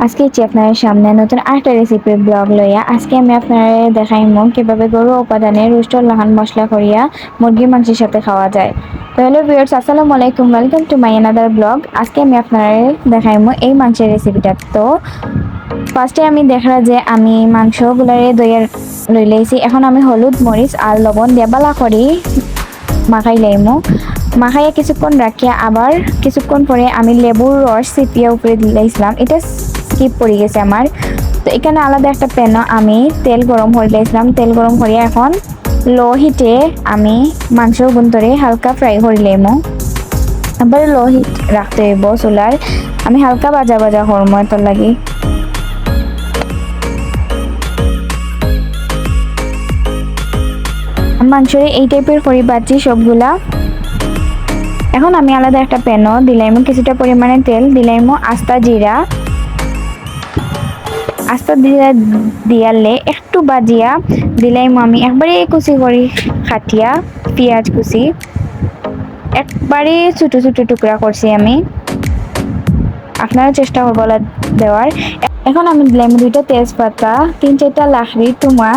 আজকে আপনার সামনে নতুন আরেকটা রেসিপির ব্লগ লইয়া আজকে আমি আপনারা দেখাইমু কিভাবে গরু উপাদানে রুষ্ট লাহান মশলা করিয়া মুরগির মাংসের সাথে খাওয়া যায়। তো হ্যালো ভিউয়ার্স, আসসালামু আলাইকুম, welcome to my another blog. আজকে আমি আপনারা দেখাইমু এই মাংসের রেসিপিটা। তো ফার্স্টে আমি দেখা যে আমি মাংসগুলারে দইয়া লই লাইছি। এখন আমি হলুদ মরিচ আর লবণ দিয়ে বালা করি মাখাই লাইমু। মাখাইয়া কিছুক্ষণ রাখিয়া আবার কিছুক্ষণ পরে আমি লেবুর রস চিপিয়া উপরে দিলাইছিলাম, এটা স্কিপ পড়ে গেছে আমার। তো এখানে আলাদা একটা প্যান আমি তেল গরম করে দিয়েছিলাম। তেল গরম করিয়া এখন লো হিটে আমি মাংস গুন্তরে হালকা ফ্রাই করে লেমো। আবার লো হিট রাখতে হইব চুলার। আমি হালকা ভাজা ভাজা করবো এত লাগি। মাংসরে এই টাইপের করি বাচ্ছি সবগুলা। এখন আমি আলাদা একটা প্যানও দিলাইমো কিছুটা পরিমাণে তেল, দিলাইমো আস্তা জিরা। আস্তা জিরা দিয়ালে একটু বাজিয়া দিলাইমো আমি একবারে কুচি করি খাটিয়া পেঁয়াজ কুচি, একবারে ছোট ছোট টুকরা করছি আমি, আপনারা চেষ্টা করবো দেওয়ার। এখন আমি দিলাইমো 2টা তেজপাতা, 3-4টা লাখড়ি টুমা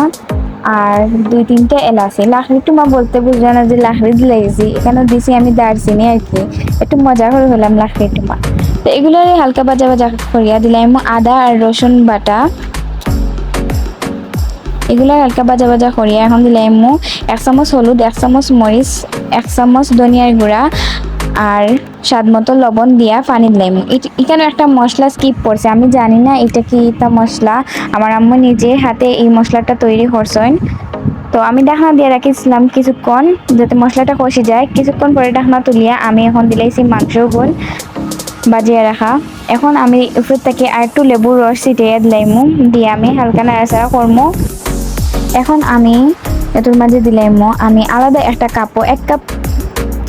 আর 2-3টা এলাচি। লাখড়ি টুমা বলতে বুঝলো না যে লাখড়ি দিলাইছি, এখানে দিছি আমি দারচিনি আর কি, একটু মজা করে হলাম লাখড়ি টুমা। তো এগুলো হালকা ভাজা ভাজা করিয়া দিলাম আদা আর রসুন বাটা। এগুলো হালকা ভাজা ভাজা করিয়া এখন দিলাম 1 চামচ হলুদ, 1 চামচ মরিচ, 1 চামচ ধনিয়ার গুঁড়া আর স্বাদ মতো লবণ দিয়া পানি দিলাম। এখানে একটা মশলা স্কিপ করছে, আমি জানি না এটা কি তা মশলা, আমার আম্মু নিজে হাতে এই মশলাটা তৈরি করছেন। তো আমি ঢাকনা দিয়ে রাখিছিলাম কিছুক্ষণ যাতে মশলাটা কষে যায়। কিছুক্ষণ পরে ঢাকনা তুলিয়া আমি এখন দিলাইছি মাংসগুলো বাজিয়ে রাখা। এখন আমি উপর থেকে আর একটু লেবুর রস ছিটিয়ে দিলাইমু, দিয়ে আমি হালকা নাড়াচাড়া করবো। এখন আমি এটার মাঝে দিলাইমু আমি আলাদা একটা কাপও 1 কাপ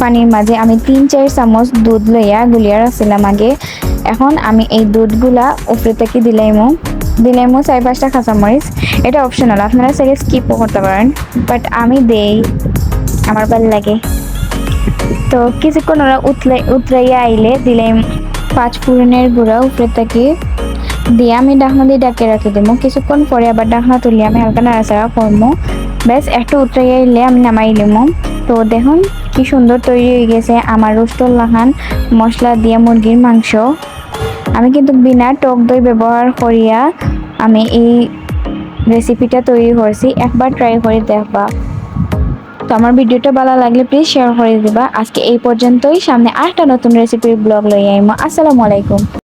পানির মাঝে আমি 3-4 চামচ দুধ লইয়া গুলিয়া রাখছিলাম আগে। এখন আমি এই দুধগুলা উপরে থেকে দিলাইমু 4-5টা কাঁচামরিচ। এটা অপশনাল, আপনারা চাইলে স্কিপও করতে পারেন, বাট আমি দেই, আমার ভালো লাগে। তো কিছুক্ষণ ওরা উতরাইয়া আইলে দিলাম 5 ফোড়নের গুঁড়া উপরে থেকে দিয়ে আমি ঢাকনা দিয়ে ডাকে রাখি দেবো। কিছুক্ষণ পরে আবার ঢাকনা তুলি আমি হালকা নাড়াচাড়া করবো। ব্যাস একটু উতরাইয়া আইলে আমি নামাই নেবো। তো দেখুন কি সুন্দর তৈরি হয়ে গেছে আমার রোস্ট লাহান মশলা দিয়ে মুরগির মাংস। আমি কিন্তু বিনা টক দই ব্যবহার করিয়া আমি এই রেসিপিটা তৈরি করছি, একবার ট্রাই করে দেখবা। তো আমার ভিডিওটা ভালো লাগলে প্লিজ শেয়ার করে দিবা। আজকে এই পর্যন্তই, সামনে আরেকটা নতুন রেসিপির ব্লগ লইয়া আইমো। আসসালামু আলাইকুম।